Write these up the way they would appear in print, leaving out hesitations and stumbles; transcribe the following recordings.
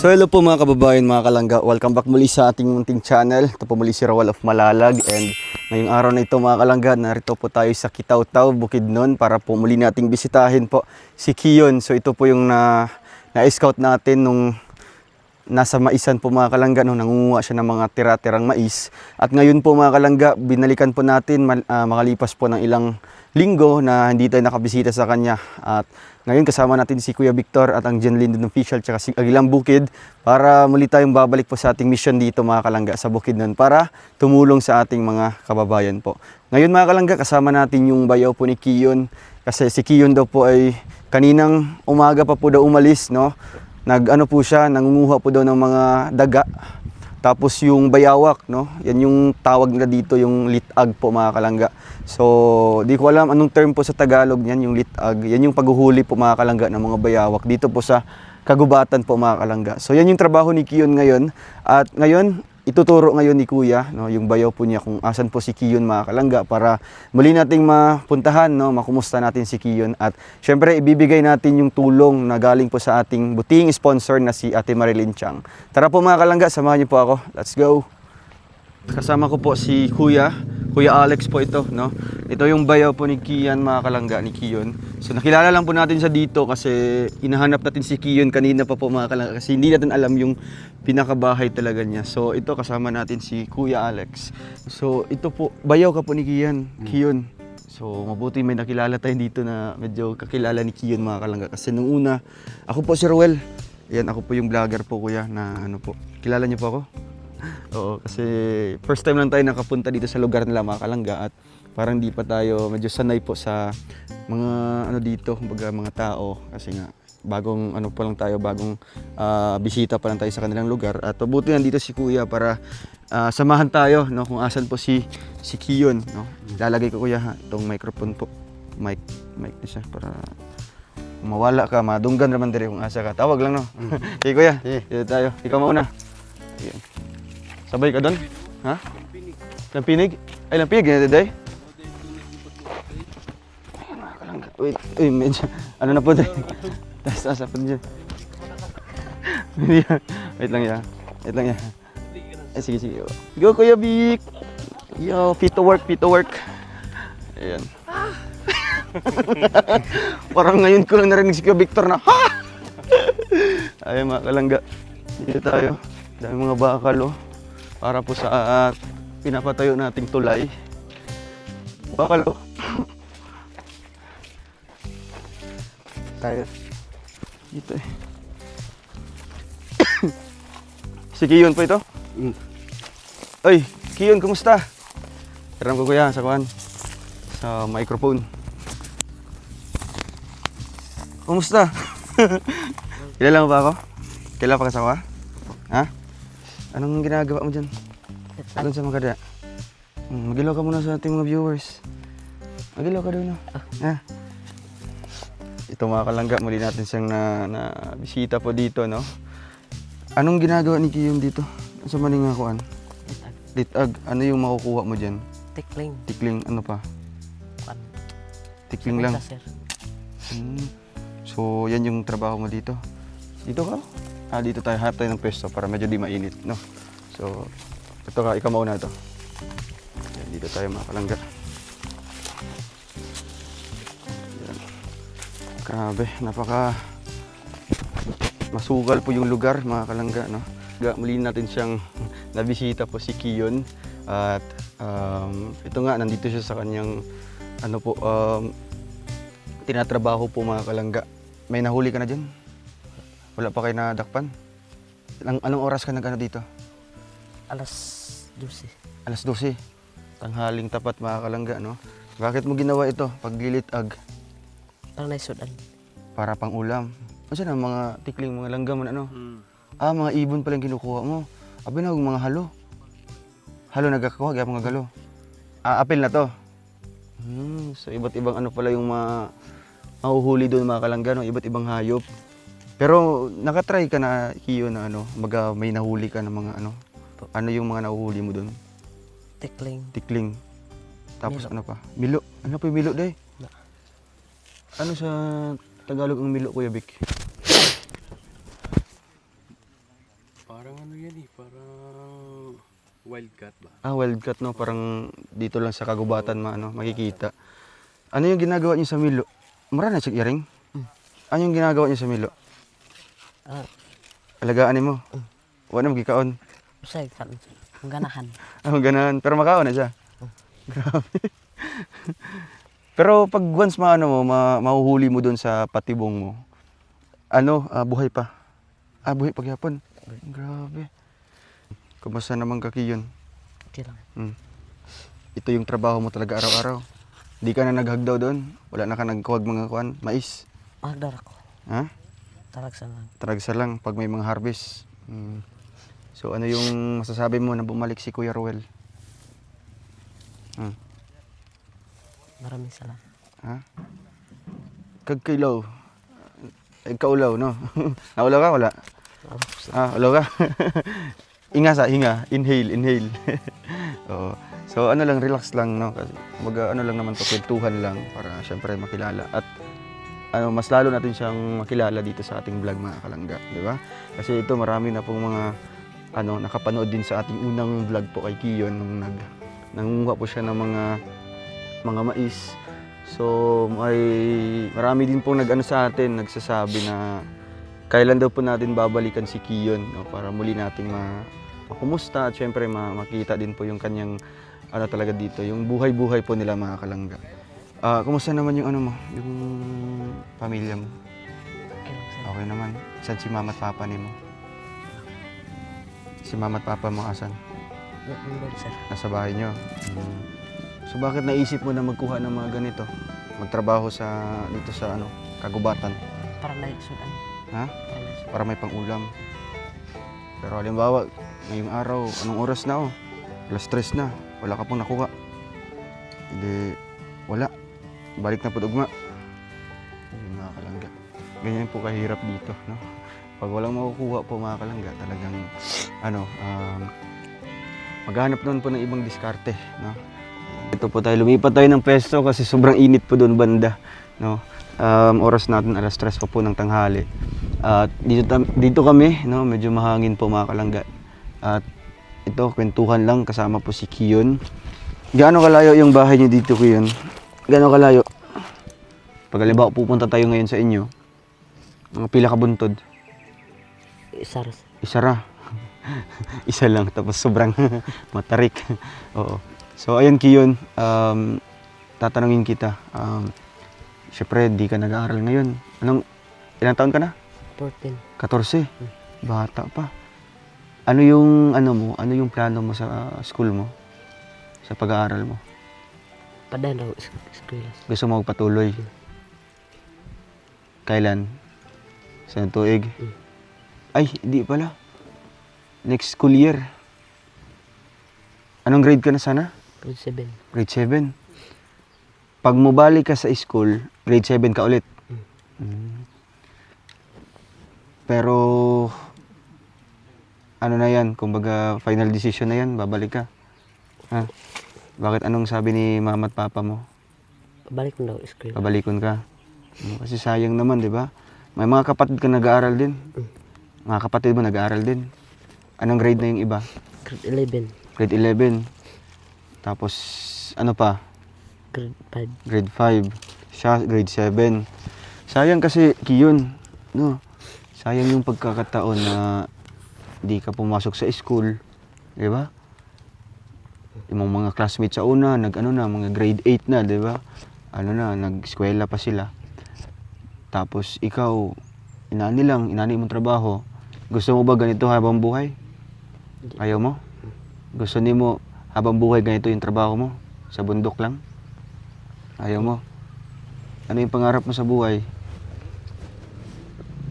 So hello po mga kababayan, mga kalangga. Welcome back muli sa ating munting channel. Ito po muli si Rawal of Malalag. And ngayong araw na ito mga kalangga, narito po tayo sa Kitaw-Taw, Bukidnon para po muli nating bisitahin po si Kiyon. So ito po yung na-scout natin nung nasa maisan po mga kalangga, nung nangunguha siya ng mga tira-tirang mais. At ngayon po mga kalangga, binalikan po natin makalipas po ng ilang linggo na hindi tayo nakabisita sa kanya. At ngayon kasama natin si Kuya Victor at ang Jen Linden Official tsaka si Aguilang Bukid para muli tayong babalik po sa ating mission dito mga kalangga sa Bukidnon para tumulong sa ating mga kababayan po. Ngayon mga kalangga, kasama natin yung bayaw po ni Kiyon kasi si Kiyon daw po ay kaninang umaga pa po daw umalis, no? Nag-ano po siya, nangunguha po daw ng mga daga. Tapos yung bayawak, no? Yan yung tawag nila dito, yung litag po mga kalangga. So, di ko alam anong term po sa Tagalog yan, yung litag. Yan yung paghuhuli po mga kalangga ng mga bayawak dito po sa Kagubatan po mga kalangga. So, yan yung trabaho ni Kiyon ngayon. At ngayon, ituturo ngayon ni Kuya, no, yung bayaw po niya kung asan po si Kiyon mga kalangga para muli nating mapuntahan, no, makumusta natin si Kiyon. At syempre, ibibigay natin yung tulong na galing po sa ating buting sponsor na si Ate Marilyn Chang. Tara po mga kalangga, samahan niyo po ako. Let's go! Kasama ko po si Kuya Alex po ito, no? Ito yung bayaw po ni Kiyan mga kalangga, ni Kiyon. So nakilala lang po natin sa dito kasi hinahanap natin si Kiyon kanina pa po mga kalangga kasi hindi natin alam yung pinakabahay talaga niya. So ito kasama natin si Kuya Alex. So ito po, bayaw ka po ni Kiyon. So mabuti may nakilala tayo dito na medyo kakilala ni Kiyon mga kalangga kasi nung una, ako po si Ruel. Yan, ako po yung vlogger po kuya na ano po. Kilala niyo po ako? Oo, kasi first time lang tayo nakapunta dito sa lugar nila mga kalangga at parang di pa tayo medyo sanay po sa mga ano dito, kumbaga mga tao kasi nga bagong ano pa lang tayo, bagong bisita pa lang tayo sa kanilang lugar at mabuti nandito si Kuya para samahan tayo, no, kung asan po si Kiyon, no. Lalagay ko kuya ha, itong microphone po. Mic na siya para mawala ka, madunggan naman dire kung asa ka. Tawag lang no. Okay kuya, dito tayo. Ikaw mauna. Ayan. Sabay ka doon? Ha? Lampinig? Ay, lampinig na day? Ayun, mga kalangga. Wait, medyo, ano na po day? Taas po dyan. Wait lang ya. Ay, sige. Go, Kuya Vic! Yo, fit to work. Ayan. Parang ngayon ko lang narinig si Kuya Victor na, ha! Ayun, mga kalangga. Dito tayo. Dami mga bakal, oh. Para po sa pinapatayo nating tulay. Bakal oh. Tayo. Dito eh. Si Kiyon po ito? Oy, Kiyon, kumusta? Hiram ko kuya sa kuhan. Sa microphone. Kumusta? Kilala mo ba ako? Kilala pa ka sa kuha? Ha? Anong ginagawa mo dyan? Doon sa mga kada. Magilaw ka muna sa ating mga viewers. Magilaw ka doon. Ito mga kalangga, muli natin siyang na bisita po dito, no? Anong ginagawa ni Kiyon dito? Sa maling kuan? Litag. Ano yung makukuha mo dyan? Tikling. Ano pa? Tikling lang. So, yan yung trabaho mo dito. Dito ka? Dito tayo, hanap tayo ng pwesto para medyo di mainit, no? So, ito ka, ikaw mauna ito. Yan, dito tayo mga kalangga. Yan. Grabe, napaka masugal po yung lugar mga kalangga, no? Muli natin siyang nabisita po si Kiyon at ito nga, nandito siya sa kanyang ano po, tinatrabaho po mga kalangga. May nahuli ka na dyan? Wala pa kayo nadakpan? Anong oras ka nag-ano dito? Alas 12. Alas 12. Tanghaling tapat mga kalangga, no? Bakit mo ginawa ito? Paglilitag? Pang naisudan. Para pang ulam. Ano siya na, mga tikling, mga langgam, ano? Mga ibon pala yung kinukuha mo. Abi na, mga halo. Halo nagkakakuha, kaya mga galo. Apel na to. So iba't ibang ano pala yung mahuhuli doon mga kalangga, no? Iba't ibang hayop. Pero nakatry ka na, Kiyo, na ano, may nahuli ka ng mga ano? Ano yung mga nahuhuli mo doon? Tikling. Tapos Milo. ano pa? Milo. Ano pa yung milo, day? Ano sa Tagalog ang milo, Kuya Vic? Wildcat ba? Wildcat, no? Parang dito lang sa kagubatan makikita. Ano yung ginagawa niyo sa Milo? Mura na siya iring? Ano yung ginagawa niyo sa Milo? Ah, Alagaan mo? Wala magkikaon. usay kan. Ang ganahan. Ganahan. Pero makaon na siya. Grabe. Pero pag once mahuhuli mo doon sa patibong mo, buhay pa. Buhay pagyapon. Grabe. Kumusta naman ka, Kiyon? Okay lang. Ito yung trabaho mo talaga araw-araw. Di ka na naghagdaw doon? Wala na ka nagkuhag mga mais? Magdar ako. Ha? Taragsan lang. Taragsa lang pag may mga harvest. So ano yung masasabi mo na bumalik si Kuya Ruel? Maraming salamat. Ha? Kagkilaw. Kaulaw, no? Naulaw ka? Wala? Ulaw ka? Hinga. Inhale. Oo. So ano lang, relax lang, no? Kasi ano lang naman to, kwentuhan lang para syempre makilala. At mas lalo natin siyang makilala dito sa ating vlog, mga kalangga, di ba? Kasi ito marami na pong mga nakapanood din sa ating unang vlog po kay Kiyon nung nangunguha po siya ng mga mais. So marami din pong sa atin nagsasabi na kailan daw po natin babalikan si Kiyon, no, para muli nating makumusta at syempre makita din po yung kanyang talaga dito, yung buhay-buhay po nila, mga kalangga. Kumusta naman yung yung pamilya mo? Okay lang sir. Okay naman. Saan si mama at papa ni mo? Si mama at papa mo asan? Nandun sir. Nasa bahay nyo. So bakit naisip mo na magkuha ng mga ganito? Magtrabaho dito sa kagubatan? Para naisudan. Ha? Para naisudan. Para may pang-ulam. Pero halimbawa, ngayong araw, anong oras na Alas 3 na. Wala ka pong nakuha. Hindi, wala. Balik na po ugma. Yun, mga kalangga. Ganyan po kahirap dito, no? Pag walang makukuha po, mga kalangga, talagang maghanap noon po ng ibang diskarte, no? Ito po tayo, lumipat tayo ng pesto kasi sobrang init po doon banda, no? Oras natin alas 3 pa po ng tanghali. At dito kami, no, medyo mahangin po, mga kalangga. At ito, kwentuhan lang, kasama po si Kiyon. Gaano kalayo yung bahay niyo dito, Kiyon? Gaano kalayo? Pag halimbawa pupunta tayo ngayon sa inyo, mga pila ka buntod? Isaras. Isa ra. Isa lang, tapos sobrang matarik. Oo. So, ayun, Kiyon, tatanungin kita. Siyempre, di ka nag-aaral ngayon. Ilang taon ka na? 14. 14. Bata pa. Ano yung plano mo sa school mo? Sa pag-aaral mo? Padan raw eskwela. Gusto mo magpatuloy? Kailan? Sa tuig? Ay, hindi pala. Next school year. Anong grade ka na sana? Grade 7. Grade 7. Pag mubalik ka sa school, grade 7 ka ulit. Pero na yan, kumbaga final decision na yan, babalik ka. Ha? Bakit anong sabi ni mama at papa mo? Balik na daw eskwela. Pabalikon ka. Kasi sayang naman, di ba? May mga kapatid ka nag-aaral din. Mga kapatid mo nag-aaral din. Anong grade na yung iba? Grade 11. Grade 11. Tapos, ano pa? Grade 5. Grade 5. Siya, grade 7. Sayang kasi, Kiyon, no? Sayang yung pagkakataon na di ka pumasok sa school, di ba? Yung mga classmates sa una, mga grade 8 na, di ba? Nag-eskwela pa sila. Tapos ikaw, inani mong trabaho. Gusto mo ba ganito habang buhay? Ayaw mo? Gusto mo habang buhay ganito yung trabaho mo? Sa bundok lang? Ayaw mo? Ano yung pangarap mo sa buhay?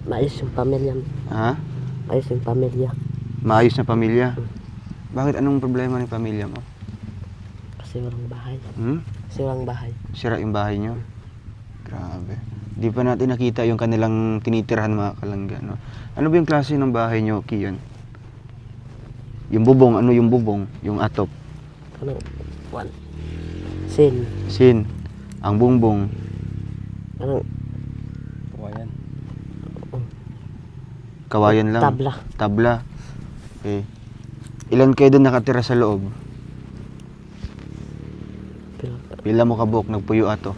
Maayos yung pamilya. Ha? Maayos yung pamilya. Maayos na pamilya? Bakit anong problema ng pamilya mo? Kasi walang bahay. Kasi walang bahay. Sira yung bahay nyo? Grabe. Di pa natin nakita yung kanilang tinitirhan, mga kalangga, no? Ano ba yung klase ng bahay nyo, Kiyon? Yung bubong, ano yung bubong? Yung atop? Ano? One. Sin. Sin. Ang bungbong. Ano? Kawayan. Kawayan lang. Tabla. Tabla. Okay. Ilan kayo doon nakatira sa loob? Pila. Pila mo ka buok nagpuyo ato?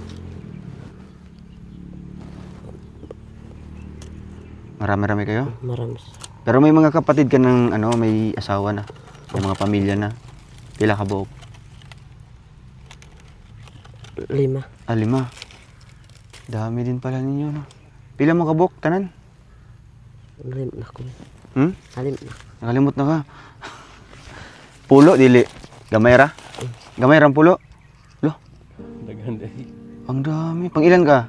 Marami-rami kayo? Marami sir. Pero may mga kapatid ka ng ano, may asawa na. May mga pamilya na. Pila ka buok? 5. 5. Dami din pala ninyo, no? Pila mo ka buok, tanan? Nalim na ko. Hmm? Nalim na. Nakalimot na ka. Pulo, dili. Gamay ra? Gamay ra ang pulo? Lo, Daghan dahil. ang dami. Pang ilan ka?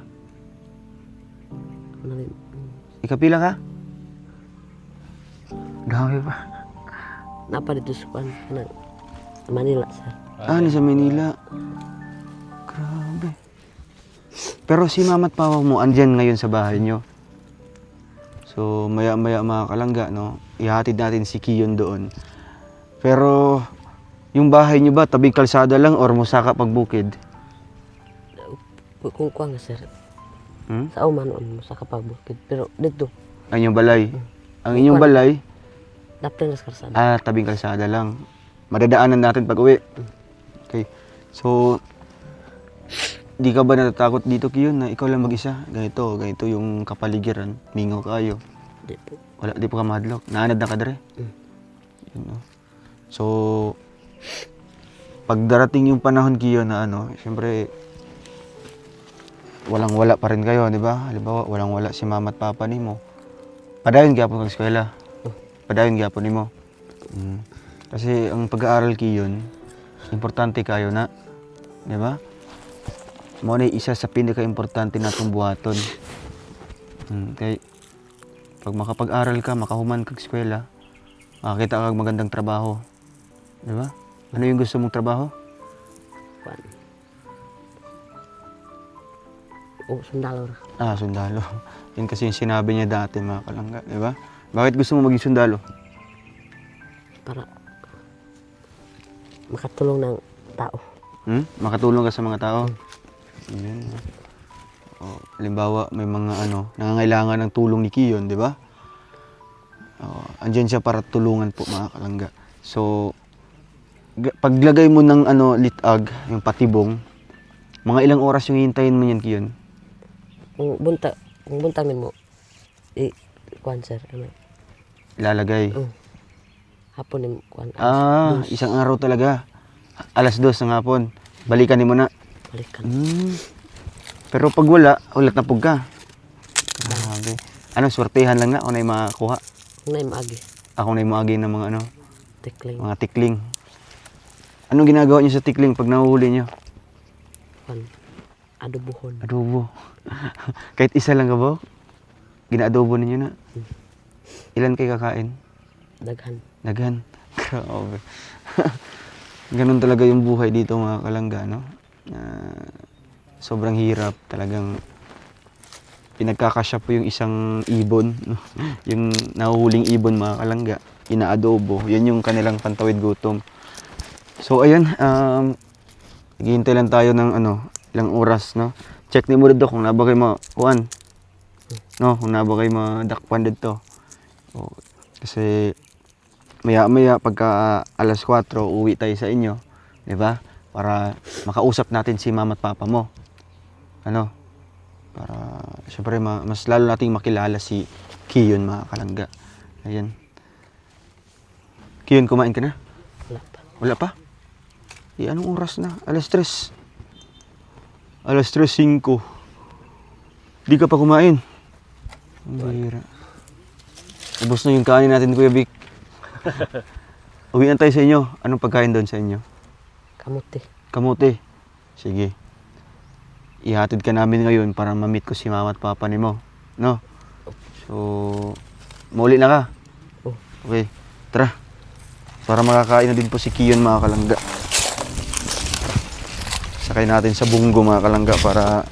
Nalim. Ikapila ka? Dami pa. Napa dito sa kan? Manila sir. Ah, ni sa Manila. Grabe. Pero si mama at papa mo andyan ngayon sa bahay nyo. So, maya-maya mga kalangga, no? Ihatid natin si Kiyon doon. Pero, yung bahay nyo ba, tabing kalsada lang or musaka pagbukid? Kung kuha nga sir. Hmm? Sa uman mo sa kapagbukid. Pero dito, Ang inyong balay. Ang inyong balay, dapat na sa karsada. tabing kalsada lang. Madadaanan natin pag uwi. Okay. So, di ka ba natatakot dito, Kiyon, na ikaw lang mag-isa? Ganito yung kapaligiran. Mingaw kayo. Di po. Wala, di po ka mahadlok. Naanad na ka dere. Mm. Yun, no? So, pag darating yung panahon, Kiyon, na ano, siyempre, walang-wala pa rin kayo, di ba? Halimbawa, walang-wala si mama at papa ni mo. Padayon gyapon kag eskwela. Padayon gyapon nimo. Kasi ang pag-aaral Kiyon, importante kayo na, di ba? Mo na isa sa pinaka-importante natong buhaton. Kay pag makapag-aral ka, makahuman kag eskwela, makakita kag magandang trabaho. Di ba? Ano yung gusto mong trabaho? Kuan. O sundalo ra. Sundalo. Yun kasi yung sinabi niya dati, mga kalangga, di ba? Bakit gusto mo maging sundalo? Para makatulong ng tao. Makatulong ka sa mga tao. Yun. Halimbawa, may mga nangangailangan ng tulong ni Kiyon, di ba? Andyan siya para tulungan po, mga kalangga. So, paglagay mo ng litag, yung patibong, mga ilang oras yung hihintayin mo yan, Kiyon? Kung buntangin mo, kuan sir, ano, Ilalagay. hapon yung kuan. Isang araw talaga. 2:00 ng hapon. Balikan mo na. Balikan. Pero pag wala, ulat na pug ka. Grabe. Swertehan lang na ako na yung makakuha. Kung na yung maagi, Ako na yung maagi ng tikling, mga tikling. Anong ginagawa niyo sa tikling pag nahuhuli niyo? kuan, adobohon. Adobo. Kahit isa lang ka ba? Ginaadobo ninyo na. Ilan kayo kakain? Daghan. Daghan. Grabe. Ganun talaga yung buhay dito, mga kalangga, no? Sobrang hirap. Talagang pinagkakasya po yung isang ibon. No? Yung nahuhuling ibon, mga kalangga. Inaadobo. Yan yung kanilang pantawid gutom. So, ayun. Naghihintay lang tayo ng ilang oras, no? Check ni mo dito kung nabagay mo kuan. No, kung nabagay mo dakpan dito. Kasi maya-maya pagka 4:00 uwi tayo sa inyo, 'di ba? Para makausap natin si mama at papa mo. Para syempre mas lalo nating makilala si Kiyon, mga kalangga. Ayan. Kiyon, kumain ka na? Wala pa. Wala pa? Anong oras na? 3:00. 3:05. Di ka pa kumain. Ang bihira. Ubos na yung kanin natin, Kuya Vic. Uwian tayo sa inyo. Anong pagkain doon sa inyo? Kamuti. Kamote. Sige. Ihatid ka namin ngayon para ma-meet ko si mama at papa ni mo. No? So, mauli na ka? Okay. Tara. Para makakain na din po si Kiyon, mga kalangga. Sakay natin sa bunggo, mga kalangga, para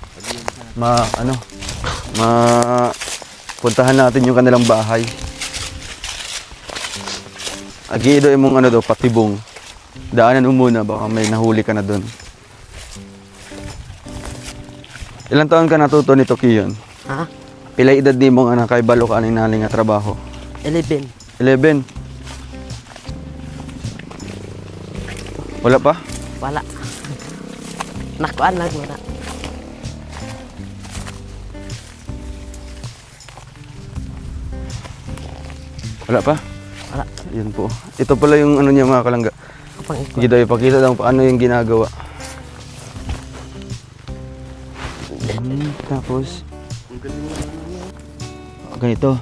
puntahan natin yung kanilang bahay. Agido imong patibong. Daanan mo muna, baka may nahuli ka na doon. Ilang taon ka natuto nito, Kiyon? Ha? Pila edad di mong kay balo ka aning naling nga trabaho? 11. 11. Wala pa? Wala. Nakuan lang mo na. Wala pa? Wala. Yan po. Ito pala yung ano niya mga kalangga. Kapang ikaw. Sige daw, ipakita daw paano yung ginagawa. Tapos, ganito.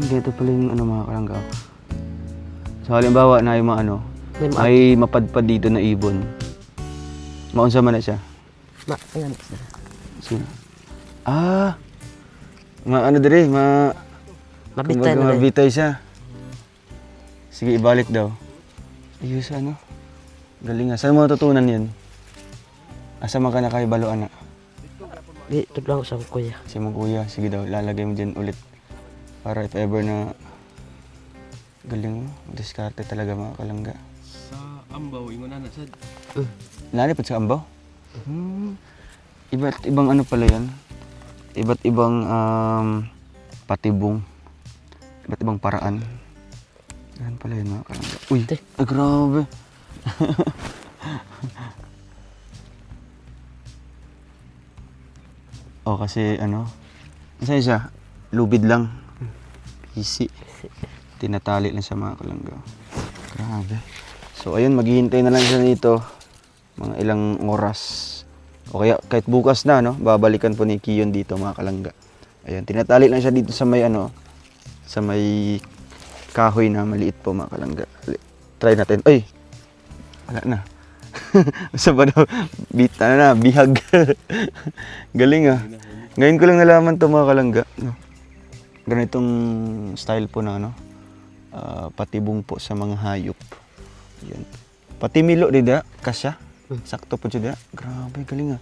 Ganito pala yung ano mga kalangga. So halimbawa na yung mga ano, may mapadpad dito na ibon. Maunsa man na siya. Ayan, sir. Sige. Ano dire, Mabitay kumbaga na rin. mabitay siya. Sige, ibalik daw. Ayos ano. Galing nga. Saan mo natutunan yan? Asa man ka nakahibaloan na? Dito lang sa kuya. Si mong kuya, sige daw, lalagay mo dyan ulit. Para if ever na galing mo, diskarte talaga mga kalangga. Sa ambaw, ingon na sad. Nalipad sa ambaw? Iba't ibang ano pala yan? Iba't ibang patibong. Iba't ibang paraan. Yan pala yun mga kalangga. Uy, ay, grabe. Kasi ano, isa siya, lubid lang. Easy. Tinatali lang sa mga kalangga. Grabe. So ayun, maghihintay na lang siya dito mga ilang oras. O kaya kahit bukas na, no, babalikan po ni Kiyon dito mga kalangga. Ayun, tinatali lang siya dito sa may ano, sa may kahoy na maliit po mga kalangga. Try natin. Ay! Wala na. Sa ba daw? Bihag. Galing ah. Ngayon ko lang nalaman to mga kalangga. No? Ganitong style po na ano, patibong po sa mga hayop. Yan. Pati milo dida, kasya. Sakto po siya dida. Grabe, galing ah.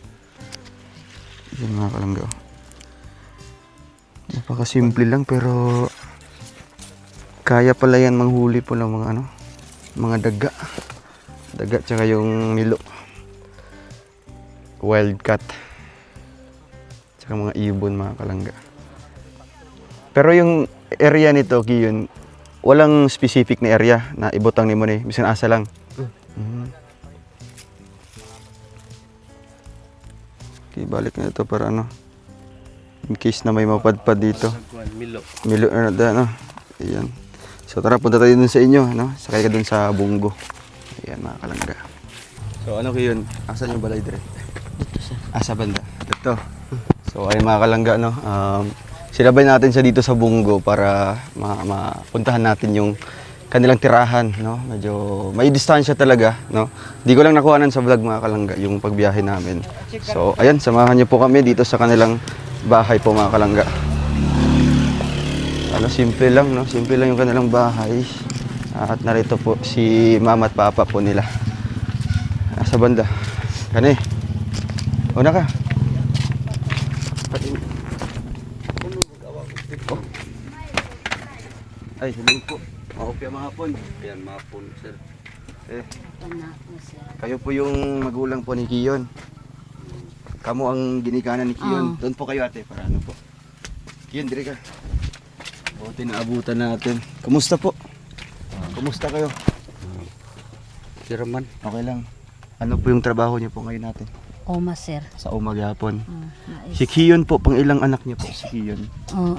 Yan mga kalangga. Napakasimple lang pero kaya pala yan manghuli po ng mga ano, mga daga. Daga tsaka yung milo. Wild cat. Tsaka mga ibon mga kalangga. Pero yung area nito, Kiyon, walang specific na area na ibutang ni mo ni. Bisan asa lang. Okay, balik na ito para ano. In case na may mapadpad dito. Milo. Milo na ano. Ayan. So tara, punta tayo dun sa inyo. No? Sakay ka dun sa bunggo. Ayan mga kalangga. So ano Kiyon? Asan yung balay dire? Dito, sir. Asa banda? Dito. So ayun mga kalangga, no? Sinabay natin siya dito sa bunggo para mapuntahan natin yung kanilang tirahan, no? Medyo may distansya talaga, no? Di ko lang nakuhanan sa vlog mga kalangga yung pagbiyahe namin. So ayan, samahan niyo po kami dito sa kanilang bahay po mga kalangga. Ano, simple lang, no? Simple lang yung kanilang bahay. At narito po si mama at papa po nila. Sa banda. Kani. Una ka. Oh. Ay, hello po. Maupya mga hapon. Ayan, mga hapon, sir. Kayo po yung magulang po ni Kiyon. Kamu ang ginikanan ni Kiyon. Doon po kayo ate, para ano po. Kiyon, dire ka. Buti na abutan natin. Kumusta po? Kumusta kayo? Siraman. Okay lang. Ano po yung trabaho niyo po ngayon natin? Oma, sir. Sa umaghapon. Nais. Si Kiyon po, pang ilang anak niyo po si Kiyon?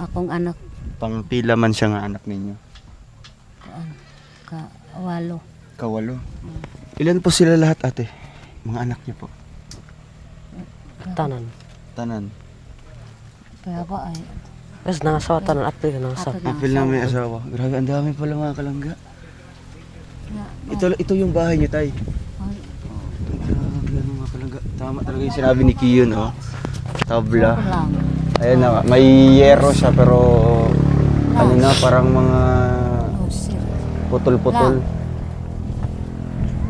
Akong anak, Pang pila man siya nga anak ninyo? walo. Kawalo. Ilan po sila lahat ate? Mga anak niyo po? Tanan. Tanan. Kaya ba ay, Kasi nangasawa tanan. Apil ka nangasawa. Apil na may asawa. Grabe, ang dami pala mga kalangga. Ito yung bahay niyo, tay. Grabe mga kalangga. Tama talaga yung sinabi ni Kiyon, oh. Tabla. lang. Ayan na, may yero siya pero ano na, parang mga Sir. putol-putol.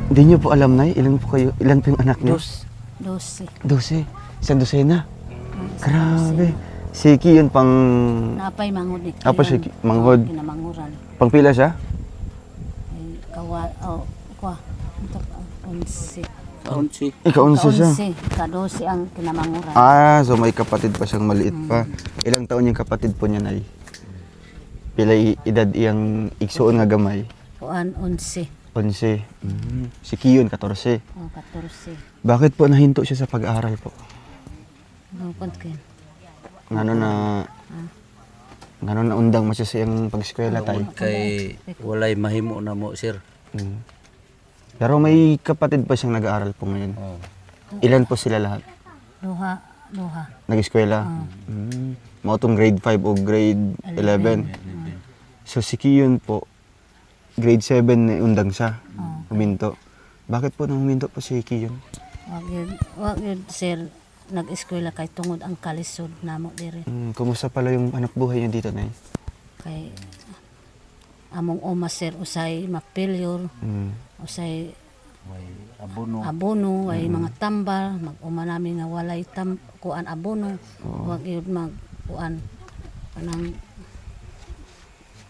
Hindi niyo po alam, Nay? Ilan po kayo? Ilan po yung anak niyo? 12. 12. Isang dosena. Grabe. Si Kiyon pang... Napay manghod ni Apa si manghod? Kinamanghuran. Pang pila siya? Ay, kwa. Ito, 11. Ika-11 siya. Ka-12 ang kinamanghuran. So may kapatid pa siyang maliit pa. Ilang taon yung kapatid po niya, Nay? Pila edad iyang igsuon nga gamay? Kuan, 11. 11. Si Kiyon, 14. Oh, 14. Bakit po nahinto siya sa pag-aaral po? Nungkot ko yun. Ngano na undang mo siya sa iyang pag-eskwela tayo. Kay walay mahimo na mo, sir. Mm. Pero may kapatid pa siyang nag-aaral po ngayon. Oh. Ilan po sila lahat? Duha. Nag-eskwela? Mga itong grade 5 o grade 11. So si Kiyon po, grade 7 na undang siya. Huminto. Bakit po nang huminto po si Kiyon? Wag yun, sir. Nag-eskwela kay tungod ang kalisod namo dire. Kumusta pala yung anak buhay niyo dito, Nay? Kay among uma sir usay mapilyor, usay May abono. abono, ay mga tambal, mag-uma namin nga walay kuan abono. Wag yun mag-kuan anang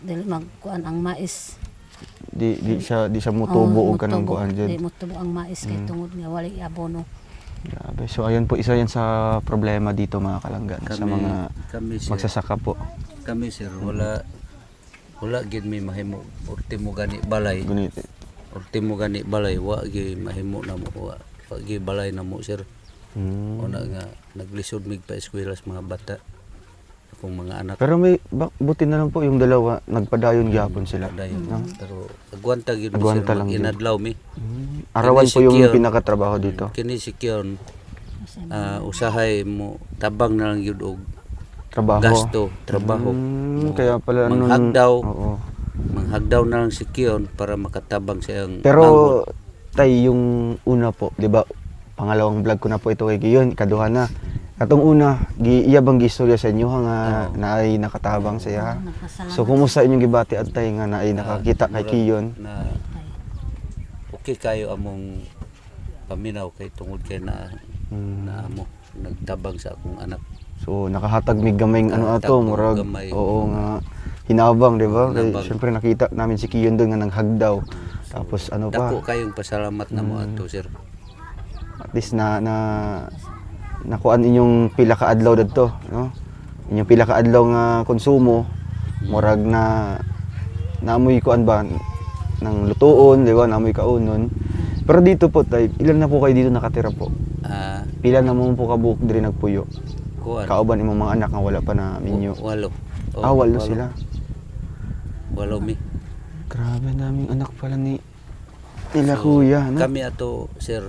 dili mag-kuan ang mais. Di siya mutubo og kanang mutubo. kuan Di diyan. mutubo ang mais kay tungod nga walay abono. Grabe. So ayun po, isa yan sa problema dito mga kalanggan sa mga kami sir, magsasaka po. kami sir, wala gid mi mahimo ultimo gani balay. Ganito. Ultimo gani balay wa gi mahimo na mo wa gi balay na mo sir. Una nga naglisod mig pa eskwela sa mga bata akong mga anak. Pero may buti na lang po yung dalawa nagpadayon gyapon sila. Dayon. Pero agwanta gid Agwanta sir lang yun. inadlaw mi. Arawan Kini po yung si Kiyon. pinakatrabaho dito. Kini si Kiyon usahay mo tabang na lang yun og Trabaho. gasto, trabaho. Kaya pala nun. Manghagdaw. Oo. Manghagdaw na lang si Kiyon para makatabang sa iyang Pero manghod. tay yung una po, 'di ba? Pangalawang vlog ko na po ito kay Kiyon, ikaduha na. Katong una, iya bang gistorya sa inyo nga naay nakatabang siya. Nagpasalamat. So kumusta inyong gibati adtay nga naay nakakita kay Kiyon? Na okay kayo among paminaw kay tungod kay na amo nagtabang sa akong anak. So nakahatag mig gamayng ano ato, Nakahatag mo murag gamay. oo nga hinabang, 'di ba? Kay Hinabang. syempre nakita namin si Kiyon doon nga naghagdaw. Tapos ano pa? Dako kayong pasalamat na mo ato sir. At least na nakuan inyong pila ka adlaw dadto, no? Inyong pila ka adlaw nga konsumo murag na naamoy kuan ba ng lutuon, di ba? Naamoy kaunon. Pero dito po tay, ilan na po kayo dito nakatira po? Pila na mo po ka buok diri nagpuyo. Kuan. Kauban imong mga anak nga wala pa na minyo. Walo. Walo sila. Walo mi. Grabe naming anak pala ni nila kuya, no? Kami ato sir,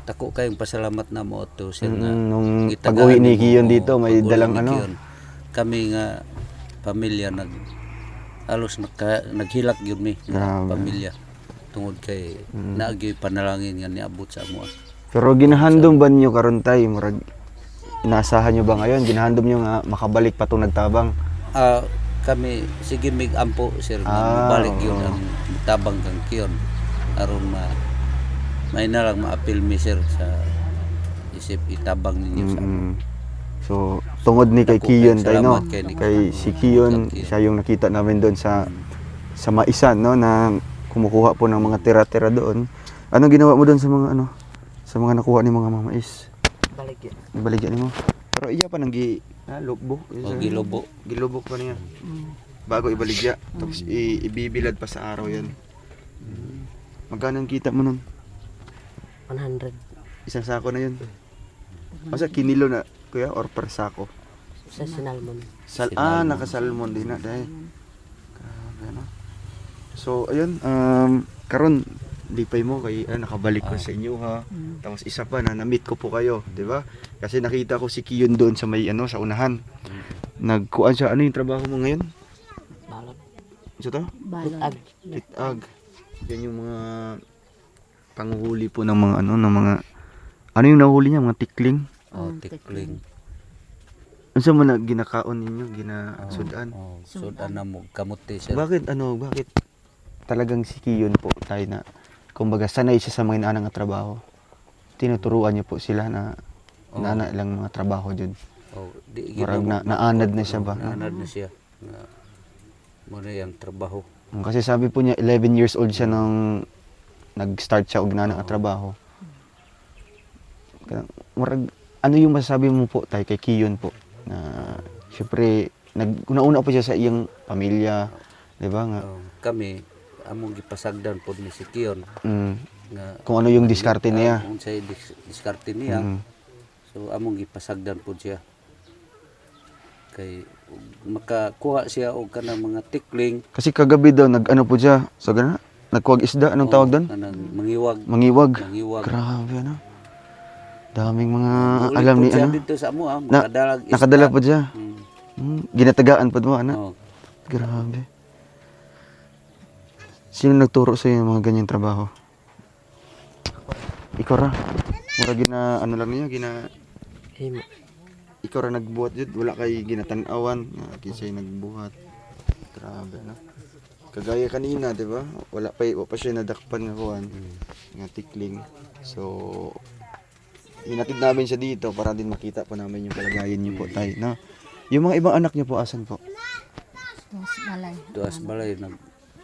tako kayong pasalamat na mo ato sir nga. Nung gitagaan pag-uwi ni mo, Kiyon dito, may pag-uwi dalang ni ano. Kiyon. Kami nga pamilya alos naghilak gyud mi nga Grabe. pamilya tungod kay naagyoy panalangin nga niabot sa amo. Pero ginahandom ba niyo karon tay murag inaasahan niyo ba ngayon? Ginahandom niyo nga makabalik pa tong nagtabang. Kami sige mig ampo sir nga Ah, balik oo. yun ang tabang kang Kiyon aron may na lang ma-appeal mi sir sa isip itabang ninyo sa So, tungod ni kay Dako, Kiyon kay tay no. salamat kay ni Kay si Kiyon, Kiyon. siya yung nakita namin doon sa Maisan no na kumukuha po ng mga tira-tira doon. Anong ginawa mo doon sa mga ano? Sa mga nakuha ni mga mamais? Balik yun. Baligyan nimo. Pero iya pa nang lubbo. o gilobo. Gilubok pa niya. Bago ibaligya. Tapos ibibilad pa sa araw yan. Magkano ang kita mo nun? 100 Isang sako na yun. Masa kinilo na kuya or per sako? sa sinalmon. Nakasalmon din na dahil. Grabe no. So ayun, karon lipay mo kay nakabalik ko sa inyo ha. Tapos isa pa na na-meet ko po kayo, 'di ba? Kasi nakita ko si Kiyon doon sa may sa unahan. Nagkuan siya, ano yung trabaho mo ngayon? Balot. Ano to? Balon. Ag. Litag. Yan yung mga panguhuli po ng mga ano yung nahuli niya, mga tikling. Tikling. Ano sa mga ginakaon ninyo, ginasudan? Sudan na mo kamuti sir. Bakit talagang si Kiyon po tayo na kumbaga sanay siya sa mga inaanang nga trabaho. Tinuturuan niyo po sila na naana lang mga trabaho dyan. Parang naanad na siya ba? Naanad na siya. Mo na yung trabaho. Kasi sabi po niya 11 years old siya nung nag-start siya og naanang nga trabaho. Marag, ano yung masasabi mo po tayo kay Kiyon po na syempre una po siya sa iyang pamilya, 'di ba nga? Kami among gipasagdan pod ni si Kiyon Mm. nga Kung ano yung diskarte niya. kung say diskarte niya. Mm. So among gipasagdan pod siya. Kay makakuha siya og kanang mga tikling, Kasi kagabi daw nag-ano po siya. So gana, nagkuwag isda. Anong tawag doon? kanang mangiwag. Mangiwag. Mangiwag. Grabe ano. Daming mga Uli alam pod ni siya ano. dito sa amo, Na- makadalag isda. Nakadala po siya. Mm. Ginatagaan po mo, ana. Oh. Grabe. Sino nagturo sa iyo ng mga ganyang trabaho? Ikaw ra. Mura gina ano lang niya, Himo. ikaw ra nagbuhat jud, wala kay ginatan-awan nga kinsay nagbuhat. Grabe no. Kagaya kanina, 'di ba? Wala pa siya nadakpan nga kuan, nga tikling. So inatid namin siya dito para din makita pa namin yung kalagayan niyo po, tay, no? Yung mga ibang anak niyo po asan po? Tapos balay. Tuas balay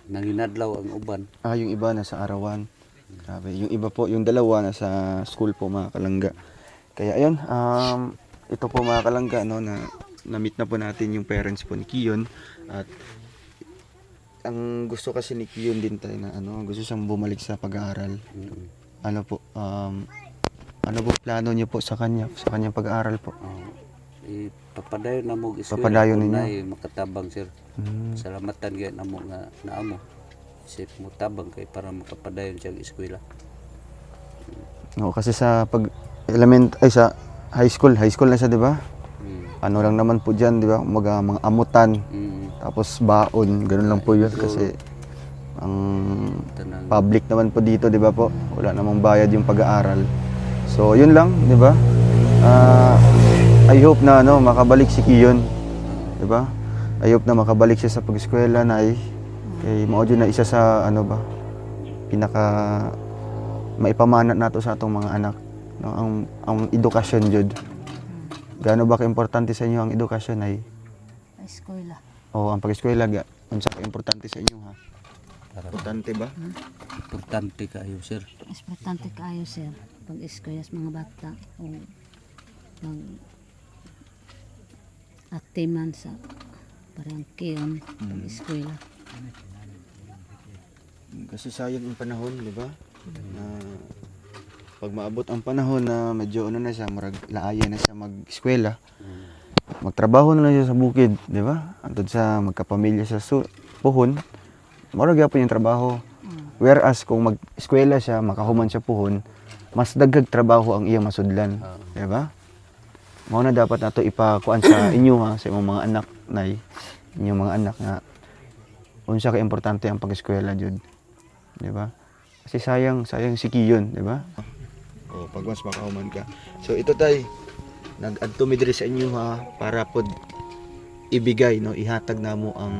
nanginadlaw ang uban. Yung iba nasa arawan. Grabe. Yung iba po, yung dalawa nasa school po mga kalangga. Kaya ayun, ito po mga kalangga, no, na-meet na po natin yung parents po ni Kiyon. At ang gusto kasi ni Kiyon din tayo na gusto siyang bumalik sa pag-aaral. Ano po, ano po plano niyo po sa kanyang pag-aaral po? Ipapadayon na mo eskwela. Papadayon kung ninyo? naay makatabang sir. Salamatan gyud namo nga naamo. Isip mo tabang kay para makapadayon siya ang eskwela. No, kasi sa sa high school na siya, 'di ba? Ano lang naman po diyan, 'di ba? Mga amutan, tapos baon, ganoon lang po 'yun kasi ang Tanang public naman po dito, 'di ba po? Wala namang bayad yung pag-aaral. So, 'yun lang, 'di ba? I hope na makabalik si Kiyon, 'di ba? I hope na makabalik siya sa pag-eskwela na kay mao na isa sa pinaka maipamana nato sa atong mga anak, no? Ang edukasyon jud. Gaano ba ka-importante sa inyo ang edukasyon ay? Sa eskwela. Ang pag-eskwela unsa ka importante sa inyo ha? Importante ba? importante kayo sir. Importante kaayo sir pag-eskwela sa mga bata o mag atiman sa parang Kiyon pag-eskwela. Kasi sayang ang panahon, di ba? Na pag maabot ang panahon na medyo na siya, laaya na siya mag-eskwela, magtrabaho na lang siya sa bukid, di ba? Antod sa magkapamilya sa puhon, mura gyapon yung trabaho. Whereas kung mag-eskwela siya, makahuman siya puhon, mas daghag trabaho ang iya masudlan, di ba? Mao na dapat nato ipakuan sa inyo ha, sa imong mga anak nay, inyong mga anak nga unsa ka importante ang pag-eskwela jud. Di ba? Kasi sayang si Kiyon, di ba? Pag mas makahuman ka. So ito tay, nag-adto mi diri sa inyo ha para pod ibigay, no, ihatag namo ang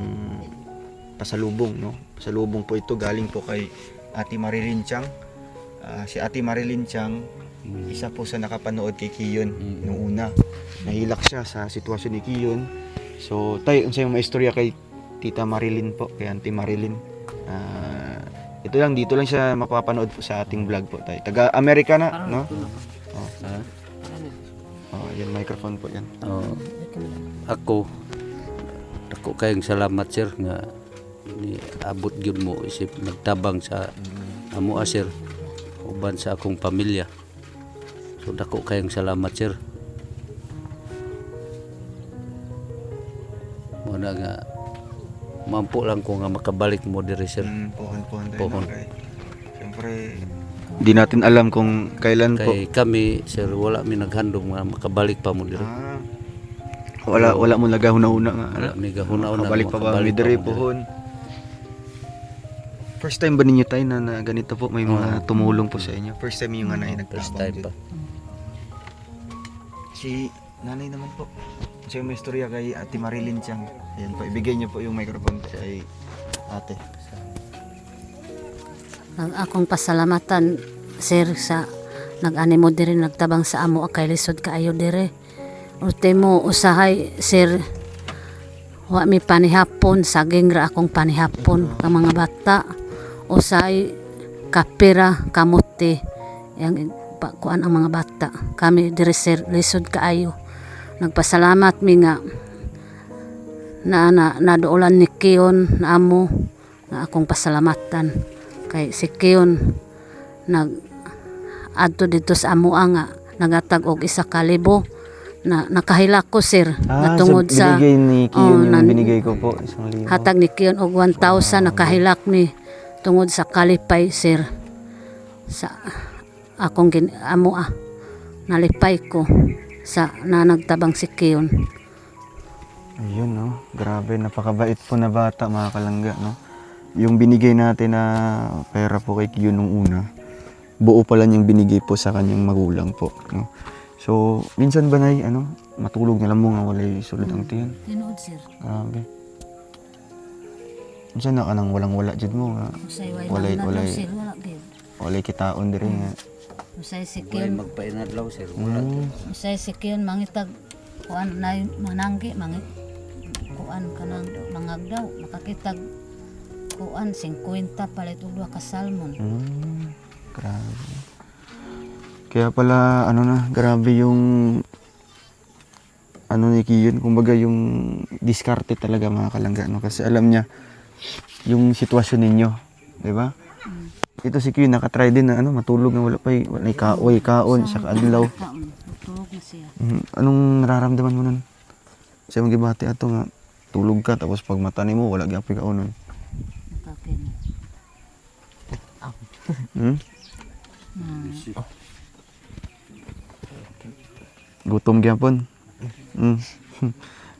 pasalubong, no. Pasalubong po ito galing po kay Ate Marilyn Chang. Si Ate Marilyn Chang, isa po sa nakapanood kay Kiyon nung una. Nahilak siya sa sitwasyon ni Kiyon. So tay, unsay mga istorya kay Tita Marilyn po, kay Auntie Marilyn? Ito lang, dito lang siya mapapanood po sa ating vlog po tayo. Taga-Amerika na, no? Yan, microphone po yan. Ako kayong salamat sir nga ni abot gyud mo isip nagtabang sa amo sir uban sa akong pamilya. So dako kayong salamat sir. Muna nga mampu lang ko nga makabalik mo diri sir. Pohon tayo. Pohon. Siyempre, di natin alam kung kailan po. Kay kami sir wala mi naghandom nga makabalik pa mo diri. Wala mo nagahuna-una nga. Wala mi gahuna-una. Balik pa ba mi diri pohon? First time ba ninyo tayo na ganito po may mga tumulong po sa inyo? First time yung nanay First nagtabang time pa. Si nanay naman po. Siya may istorya kay Ate Marilyn Chang. Ayan po, ibigay niyo po yung microphone kay ate. Akong pasalamatan sir sa nag-animo diri nagtabang sa amo kay lisod kaayo diri. Ultimo usahay sir wa mi panihapon saging ra akong panihapon ka mga bata. Usahay kapira kamote yang kuan ang mga bata. Kami diri sir lisod kaayo. Nagpasalamat mi nga na naduulan ni Kiyon na amo nga akong pasalamatan kay si Kiyon nag adto dito sa amoa nga nagatag og 1,000 na nakahilak ko sir nga tungod sa binigay ni Kiyon yung nan- binigay ko po, 1,000. hatag ni Kiyon og 1,000 nakahilak ni tungod sa kalipay sir sa akong amoa nalipay ko sa nanagtabang si Kiyon. Ayun, no? Grabe, napakabait po na bata, mga kalangga, no? Yung binigay natin na pera po kay Kiyon nung una, buo pala niyang binigay po sa kanyang magulang po, no? So, minsan ba nay, matulog na lang mo nga walay sulod ang tiyan? Tinuod sir. Grabe. Minsan na ka nang walang-wala dyan mo, nga. Walay walay kitaon diri nga. Usay si May Kiyon, magpainadlaw sir. Wala. usay si Kiyon mangitag kuan na mananggi kuan kanang mangagdaw makakitag kuan 50 palit og 2 ka salmon. Grabe. Kaya pala, grabe yung ni Kiyon, kumbaga yung diskarte talaga, mga kalangga, no? Kasi alam niya yung sitwasyon ninyo, di ba? Ito si Kiyon nakatry din na matulog na wala kaon sa adlaw. Tulog na siya. Anong nararamdaman mo nun? Sa mga gibati ato nga tulog ka tapos pag mata nimo wala gyapon kaonon. Nakakin. Gutom gyapon.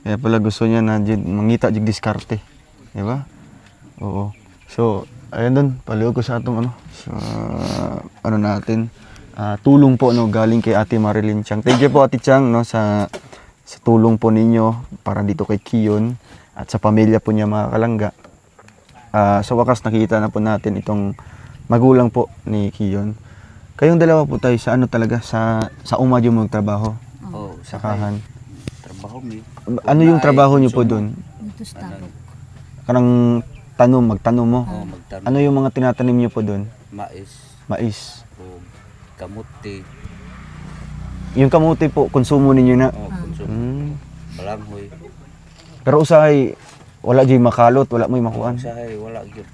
Kaya pala gusto niya na mangita jig diskarte, di ba? Oo. So, ayun doon, paliw ko sa atong sa natin. Tulong po galing kay Ate Marilyn Chang. Thank you po Ate Chang sa tulong po ninyo para dito kay Kiyon at sa pamilya po niya, mga kalangga. Sa wakas nakita na po natin itong magulang po ni Kiyon. Kayong dalawa po tayo sa talaga sa umadyo mo magtrabaho Oh, sa kahan. trabaho mi. Ano yung trabaho niyo po doon? Dito sa tabok. Kanang magtanom mo. Oh, magtanong. Ano yung mga tinatanim niyo po doon? Mais Mais. o kamuti. Yung kamuti po, konsumo ninyo na. Oh, konsumo. Balanghoy. Pero usahay, wala jay makalot, wala mo'y makuan. Usahay wala gyud.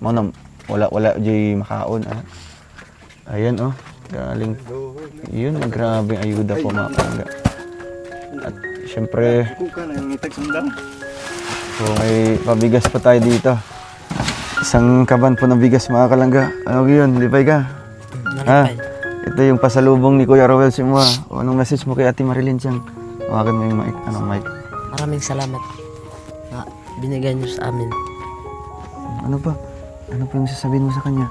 Wala jay makaon. Ayan galing. Yun, grabe ayuda po, mga kalangga. At syempre, so may pabigas pa tayo dito. Isang kaban po ng bigas, mga kalangga. Ano yun? Lipay ka? Ha? Ito yung pasalubong ni Kuya Rowel si Mua. O anong message mo kay Ate Marilyn Chang? Tawagan mo yung mic. Mic? Maraming salamat na binigay niyo sa amin. Ano pa? Ano pa yung sasabihin mo sa kanya?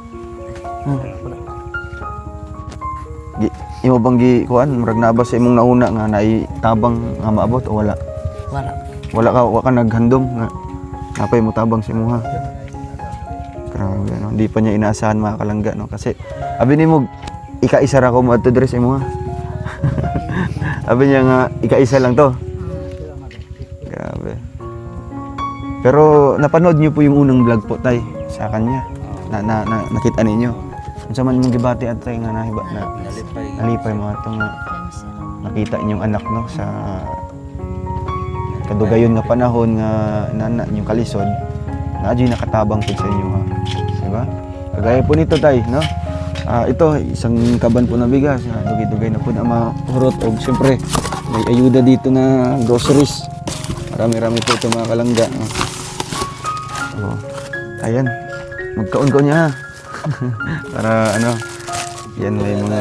Imo bang kuan murag na ba sa imong nauna nga naitabang nga maabot o wala? Wala. Wa ka naghandom nga napay mo tabang sa imuha. Grabe hindi pa niya inaasahan, mga kalangga, kasi abi nimo ika-isa ra ko mo adto dire sa imuha. Abi niya nga ika-isa lang to. Grabe. Pero napanood niyo po yung unang vlog po tay sa kanya. Nakita ninyo. Unsa man mong gibati at tay nga nahiba na nalipay mo atong nakita inyong anak sa kadugayon nga panahon nga nana inyong kalisod na adyo'y nakatabang po sa inyo, diba? Kagaya po nito tay, ito isang kaban po na bigas, dugay-dugay na po na mahurot og siyempre may ayuda dito na groceries. Marami-rami po ito, mga kalangga. Ayan, magkaon-kaon niya para yan may mga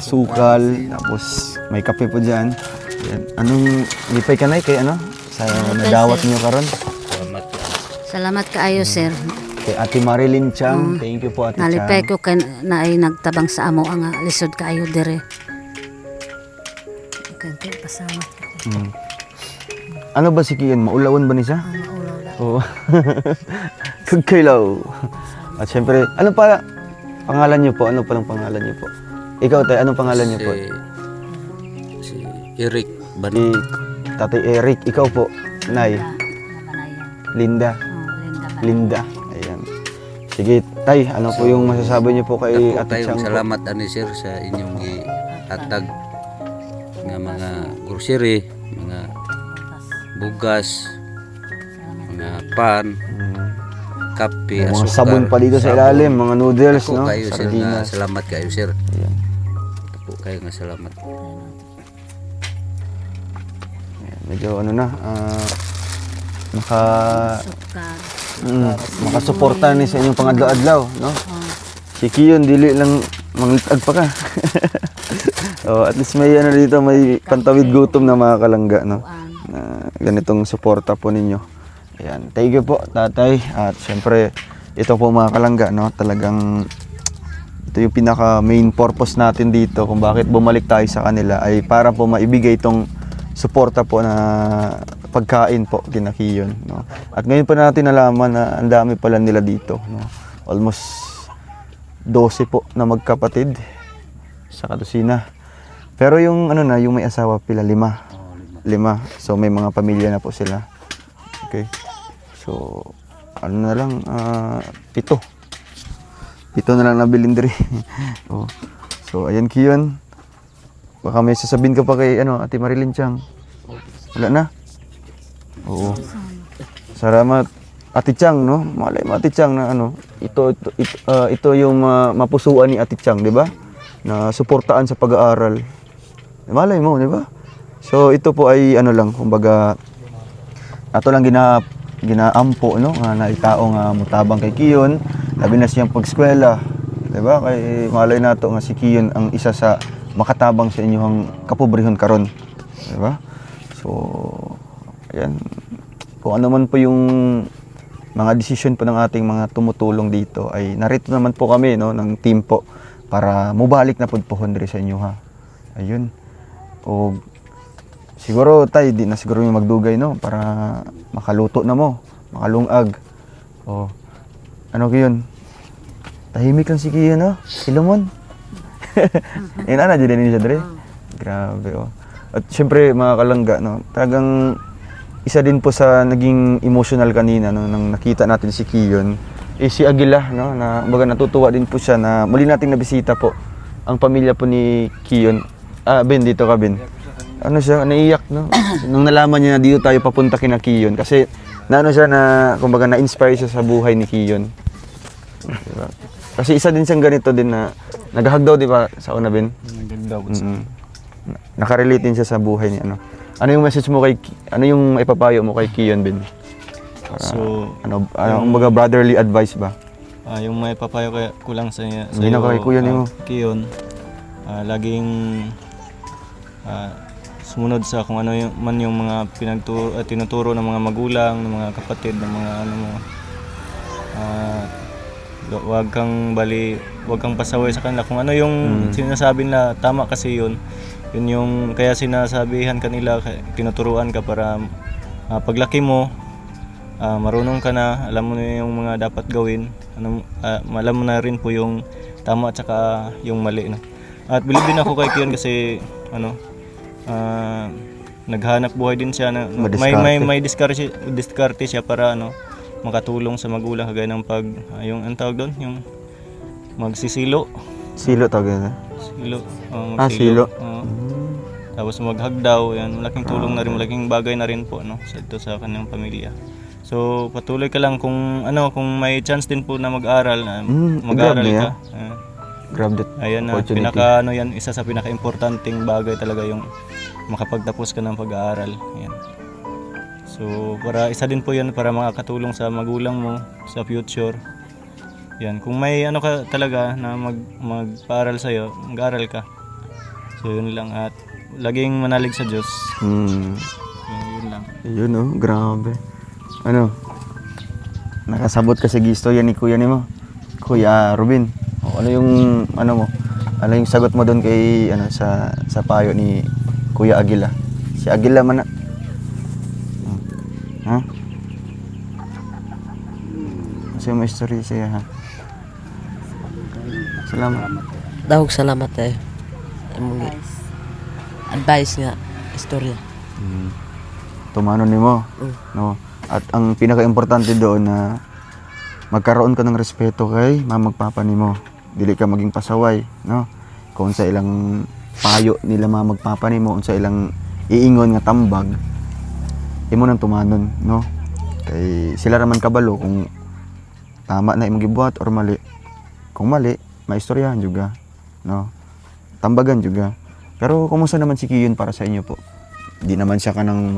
sukal, tapos may kape po dyan. Yan. Anong lipay ka na kay sa nadawat niyo karon? Salamat kaayo sir. Kay Ate Marilyn Chang, thank you po Ate Chang. Nalipay ko kay naay nagtabang sa amo nga lisod kaayo dire. Kay pasalamat ko. Ano ba si Kiyon? Maulawon ba ni siya? Maulaw la. Oo. Kagkailaw. At syempre, ano pa pangalan niyo po? Ano pa lang pangalan niyo po? Ikaw tayo, anong pangalan niyo po? Si Eric Si Bani. Tatay Eric, ikaw po, Nay, Linda. Linda. Ayan. Sige, Tay, ano po yung masasabi niyo po kay Dako Ate tayong Chang po? salamat ani sir sa inyong ihatag nga mga grocery, mga bugas, mga pan, kape, May mga asukar, sabon pa dito sa sabon. ilalim, mga noodles, Dako no? kayo sir, nga Sardinas. salamat kayo sir. Ayan. Dako kayo nga salamat. Medyo ano na, naka Sukar. makasuporta ni sa inyong pangadlaw-adlaw, no? Si Kiyon dili lang manglitag pa ka. Oh, at least may ano dito, may pantawid gutom na mga kalangga, no? Na ganitong suporta po ninyo. Ayan, thank you po, tatay. At syempre, ito po mga kalangga, no? Talagang ito yung pinaka main purpose natin dito kung bakit bumalik tayo sa kanila ay para po maibigay itong suporta po na pagkain po kina Kiyon, no? At ngayon pa natin nalaman na ang dami pala nila dito, no? Almost 12 po na magkapatid sa Katusina. Pero yung ano na, yung may asawa pila 5. 5. So may mga pamilya na po sila. Okay. So ano na lang 7. 7 na lang nabilin diri. Oh. So ayan Kiyon. Baka may sasabihin ka pa kay ano, Ate Marilyn Chang. Wala na? Oo. Salamat Ate Chang, no? Malay mo Ate Chang na ano, ito yung mapusuan ni Ate Chang, di ba? Na suportaan sa pag-aaral. Malay mo, di ba? So ito po ay ano lang, kumbaga ato lang ginaampo, no? Nga naitao nga mutabang kay Kiyon, labi na siyang pag-eskwela, di ba? Kay malay nato nga si Kiyon ang isa sa makatabang sa inyong kapobrehon karon, di ba? So ayan, kung ano man po yung mga desisyon po ng ating mga tumutulong dito ay narito naman po kami, no, ng team po para mubalik na pudpuhon diri sa inyo, ha. Ayun. O siguro tay di na siguro yung magdugay, no, para makaluto na mo, makalungag. O ano Kiyon? Tahimik lang si Kiyon, no? Si Lumon. Ina na din siya diri. Grabe, oh. At syempre mga kalangga, no, talagang isa din po sa naging emotional kanina, no, nang nakita natin si Kiyon, si Aguila, no, na kumbaga natutuwa din po siya na muli nating nabisita po ang pamilya po ni Kiyon. Ben, dito ka, Ben. Ano siya, naiyak, no? Nung nalaman niya na dito tayo papunta kina Kiyon kasi naano siya na kumbaga na-inspire siya sa buhay ni Kiyon. Diba? Kasi isa din siyang ganito din na naghahagdaw, di ba, sa una, Ben? Nagagdaw po sa Nakarelate din siya sa buhay ni ano. Ano yung message mo kay, ano yung ipapayo mo kay Kiyon, Ben? So, Ano mga brotherly advice ba? yung may papayo ko lang sa Hindi na kay Kuya nimo. Kiyon, laging sumunod sa kung ano yung mga tinuturo ng mga magulang, ng mga kapatid, ng mga ano mo. Wag kang pasaway sa kanila kung ano yung sinasabi nila, tama kasi yun yung kaya sinasabihan kanila, tinuturuan ka para paglaki mo marunong ka na, alam mo na yung mga dapat gawin, alam mo na rin po yung tama at saka yung mali, no? At bilib din ako kay Kiyon kasi naghanap buhay din siya na may diskarte siya para makatulong sa magulang, kagaya ng yung ang tawag doon, yung magsisilo. Silo tawag yan. Silo. Silo. Tapos maghagdaw, yan, malaking tulong na rin, malaking bagay na rin po, sa kanyang pamilya. So patuloy ka lang kung may chance din po na mag-aral, mag-aral ka. Grab that Ayan na, opportunity. isa sa pinaka-importanting bagay talaga yung makapagtapos ka ng pag-aaral. Ayan. So para isa din po yan para makakatulong sa magulang mo sa future. Yan, kung may ka talaga na magpaaral sa'yo, mag-aral ka. So yun lang, at laging manalig sa Diyos. Yun lang. Yun, oh, grabe. Ano? Nakasabot ka sa gistorya ni Kuya nimo. Kuya Robin. Ano yung mo? Ano yung sagot mo doon kay sa payo ni Kuya Aguila? Si Aguila man na. Ha? Kasi may story siya, ha? Salamat. Dahog salamat tayo. Imong advice nga, istorya. Tumano nimo, no? At ang pinaka-importante doon na magkaroon ka ng respeto kay mamagpapa nimo. Dili ka maging pasaway, no? Kung sa ilang payo nila mamagpapa nimo, unsa ilang iingon nga tambag, imo nang tumanon, no? Kay sila raman kabalo kung tama na imong gibuhat or mali. Kung mali, maistoryahan juga, no? Tambagan juga. Pero kumusta naman si Kiyon para sa inyo po? Di naman siya kanang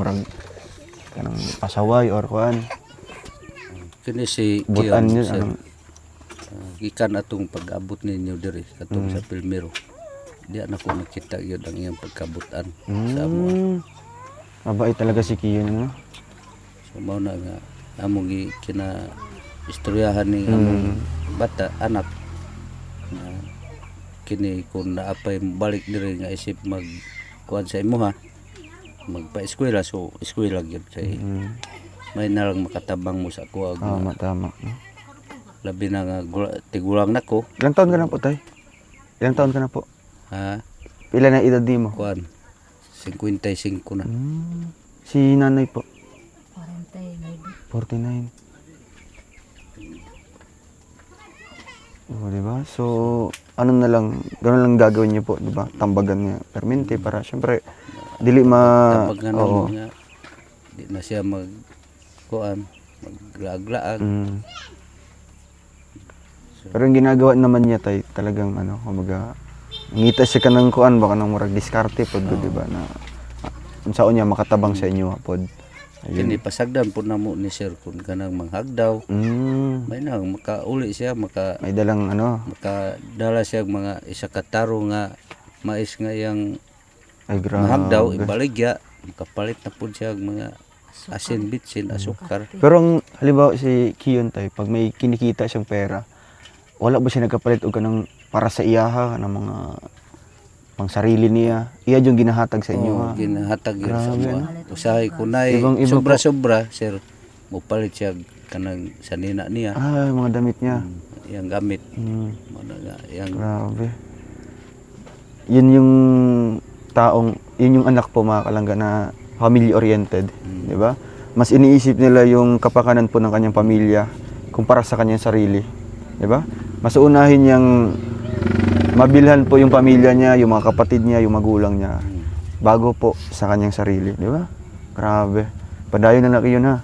pasaway or kuan. Kini si Butan Kiyon, niya, sir. anong- Gikan atong pag-abot ninyo diri katong sa Pilmero. Di na ko nakita gyud ang iyang pagkabutan sa amo. Mabait talaga si Kiyon, no? So mao na nga among kina istoryahan ni among bata anak na kini kung naapay balik diri nga isip mag kuan sa imuha magpa-eskwela, so eskwela gyud kay may na lang makatabang mo sa kuha Tama, tama. labi na nga tigulang nako Ilang taon ka na po, tay? Ilang taon ka na po? ha Pila na edad mo? kuan 55 na. Si nanay po? 49. Oh, di ba? So, ano na lang, gano'n lang gagawin niyo po, di ba? Tambagan niya, permente para syempre dili Tapag nga oo. namo nga di na siya mag kuan maglaag-laag. Pero yung ginagawa naman niya tay, talagang ano, kumaga ngita siya ka ng kuan, baka nang murag diskarte pod, di ba? Na unsaon niya makatabang sa inyo pod. Kini pasagdan po namo ni sir kun kanang manghagdaw. May nang makauli siya May dalang ano, makadala siya og mga isa ka taro nga mais nga yang ay grabe. mahagdaw ibaligya makapalit na pud siya og mga asin bitsin asukar. Pero ang halimbawa si Kiyon tay, pag may kinikita siyang pera, wala ba siya nagkapalit og kanang para sa iyaha ng mga pang sarili niya? Iya yung ginahatag sa inyo ha. Ginahatag yun sa Grabe, mga usahay kunay Ibang-iba po. sobra-sobra sir mupalit siya kanang sanina niya Ah, mga damit niya. yang gamit mo na nga yang Grabe. Yun yung yun yung anak po mga kalangga na family oriented, di ba? Mas iniisip nila yung kapakanan po ng kanyang pamilya kumpara sa kanyang sarili, di ba? Mas unahin niyang mabilhan po yung pamilya niya, yung mga kapatid niya, yung magulang niya bago po sa kanyang sarili, di ba? Grabe. Padayon na yun ha.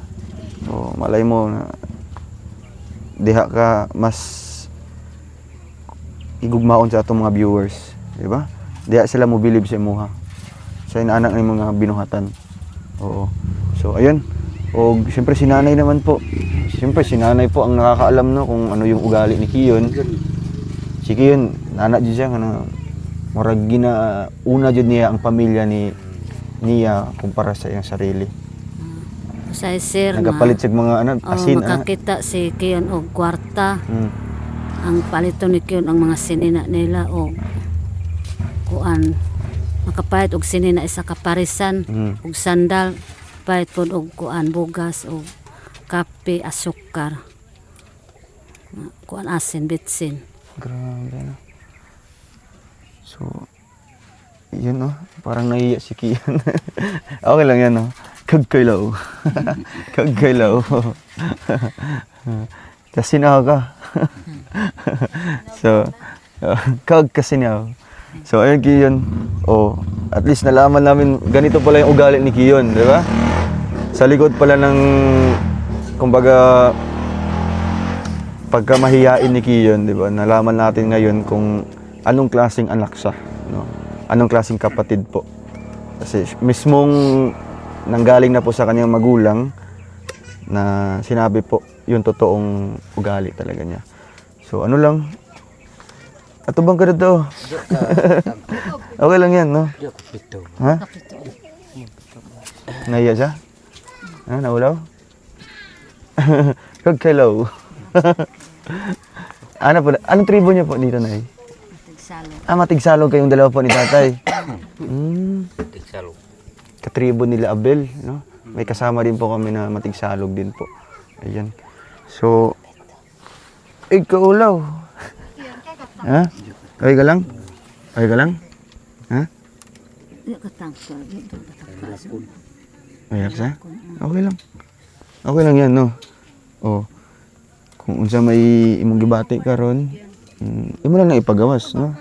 So, malay mo na diha ka mas igugmaon sa atong mga viewers, di ba? Diha sila mo believe sa imuha. Sa inaanak ng mga binuhatan. Oo. So, ayun. O, siyempre si nanay naman po. Siyempre si nanay po ang nakakaalam no kung ano yung ugali ni Kiyon. Si Kiyon, anak dyan siya, ano, marag una dyan niya ang pamilya niya kumpara sa iyang sarili. Usay sir Nagapalit sa mga anak, asin, makakita si Kiyon og kwarta. Ang palito ni Kiyon ang mga sinina nila o kuan makapalit og sinina isa ka parisan og sandal pahit pod og kuan bugas og kape asukar kuan asin bitsin. Grabe na. So, yun no, parang nahiya si Kiyon. Okay lang yan no. Kagkailaw. Kagkailaw. Kasinaw ka. So, kasinaw. So, ayun Kiyon. Oh, at least nalaman namin ganito pala yung ugali ni Kiyon, di ba? Sa likod pala ng, kumbaga, pagka mahiyain ni Kiyon, di ba? Nalaman natin ngayon kung anong klaseng anak siya, no? Anong klaseng kapatid po. Kasi mismong nanggaling na po sa kanyang magulang na sinabi po yung totoong ugali talaga niya. So ano lang, atubang ka na to. Okay lang yan, no? Ha? Naiya siya? Ha? Naulaw? Kagkailaw. Ano po? Anong tribo niyo po dito, Nay? Tigsalog. Matigsalog kayong dalawa po ni tatay. Tigsalog. Katribo nila Abel, no? May kasama din po kami na matigsalog din po. Ayan. So, ikaw ulaw. Ha? Okay ka lang? Okay ka lang? Ha? Mayak siya? Okay lang. Okay lang yan, no? Oh. Kung unsa may imong gibati karon, imo lang na ipagawas, no?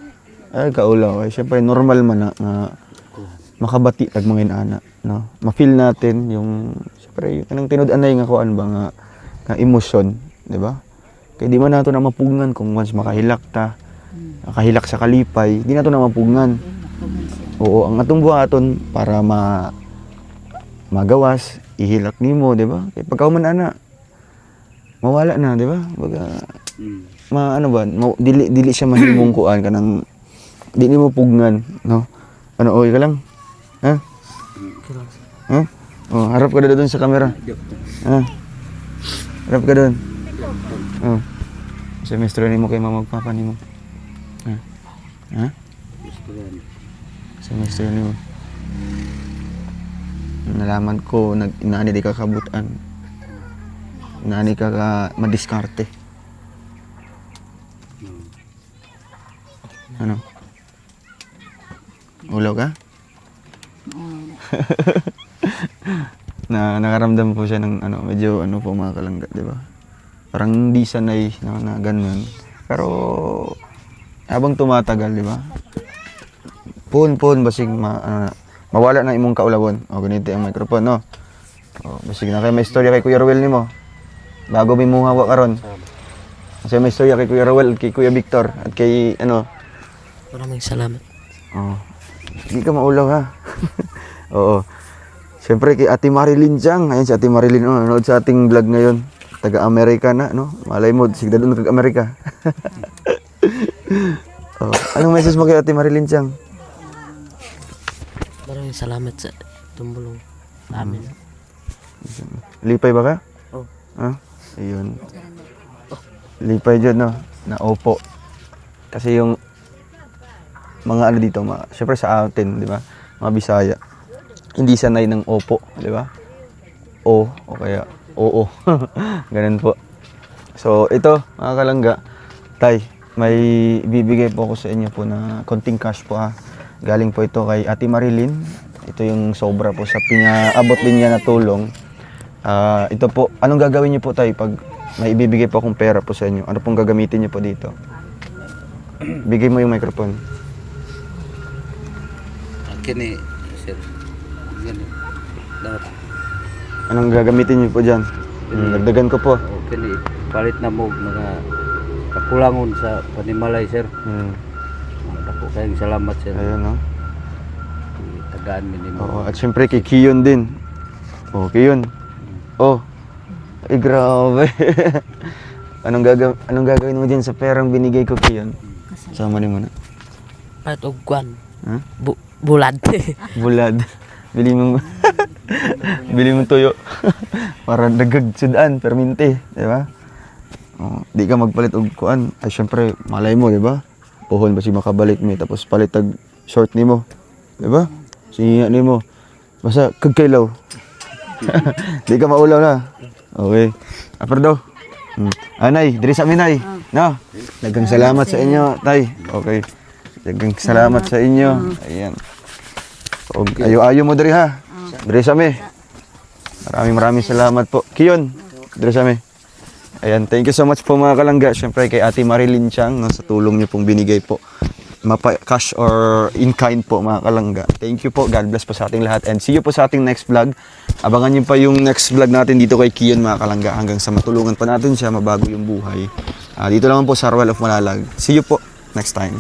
Ay kaulaw, ay syempre normal man na nga makabati tag mga inana, no? Ma-feel natin yung syempre yung kanang tinud-anay nga kuan ba nga emosyon, di ba? Kaya di man nato na mapugngan kung once makahilak ta. Makahilak sa kalipay, di nato na mapugngan. Oo, ang atong buhaton para magawas, ihilak nimo, di ba? Kaya pagka man ana, mawala na, di ba? Baga, ano ba, dili siya mahimong kuan kanang di nimo pugnan, no? Ano, okay ka lang? Ha? Ha? Oh, harap ka doon sa camera. Ha? Harap ka doon. Oh. Semestre nimo kay mama ug papa nimo. Ha? Ha? Semestre nimo. Nalaman ko inaani di ka kabutan. Inaani ka madiskarte. Ano? Ulaw ka? Nakaramdam po siya ng medyo po mga kalangga, di ba? Parang di sanay na ganun. Pero habang tumatagal, di ba? Pun basig mawala na imong kaulawon. O ganito ang microphone, no? O basig na kay may istorya kay Kuya Ruel nimo. Bago mi muhawa karon. Kasi may istorya kay Kuya Ruel, kay Kuya Victor at kay Maraming salamat. Oh. Hindi ka maulaw ha. Oo. Siyempre kay Ate Marilyn Chang. Ayan si Ate Marilyn. Nanonood sa ating vlog ngayon. Taga-Amerika na, no? Malay mo, sigda doon kag-Amerika. Oh. Anong message mo kay Ate Marilyn Chang? Maraming salamat sa tumulong amin. Lipay ba ka? Oh. Ha? Ayun. Lipay dyan, no? Na opo. Kasi yung mga dito, syempre sa atin, di ba? Mga Bisaya. Hindi sanay ng opo, di ba? O kaya oo. Ganun po. So, ito, mga kalangga, tay, may bibigay po ako sa inyo po na konting cash po ha. Galing po ito kay Ate Marilyn. Ito yung sobra po sa pinaabot din niya na tulong. Ito po, anong gagawin niyo po tay pag may ibibigay po akong pera po sa inyo? Ano pong gagamitin niyo po dito? Bigay mo yung microphone. Kini, sir. Gani. Dapat. Anong gagamitin niyo po dyan? Nagdagan ko po. Kini, palit na mo mga kakulangon sa panimalay, sir. Ako kayong salamat, sir. Ayun, no? Tagaan mi nimo. Oo, at syempre kay Kiyon din. Oh, Kiyon. Oh. Ay, grabe. anong gagawin mo dyan sa perang binigay ko, Kiyon? Sama ni mo na. Palit og kwan. Ha? Bulad. Bulad. Bili mong tuyo. Para dagag sudan, perminti, di ba? Oh, di ka magpalit og kuan. Ay syempre, malay mo, di ba? Pohon ba si makabalik mi tapos palit tag short nimo. Di ba? Siya nimo. Basta kagkailaw. Di ka maulaw na. Okay. Aperdo. Anay, diri sa minay. No. Daghang salamat sa inyo, tay. Okay. Daghang salamat sa inyo. Ayan. So, ayo mo diri ha. Diri sa mi. Maraming salamat po. Kiyon, diri sa mi. Ayan, thank you so much po mga kalangga. Siyempre kay Ate Marilyn Chang, no, sa tulong niyo pong binigay po. Cash or in kind po mga kalangga. Thank you po. God bless po sa ating lahat. And see you po sa ating next vlog. Abangan niyo pa yung next vlog natin dito kay Kiyon mga kalangga. Hanggang sa matulungan pa natin siya, mabago yung buhay. Dito naman po sa Royal of Malalag. See you po next time.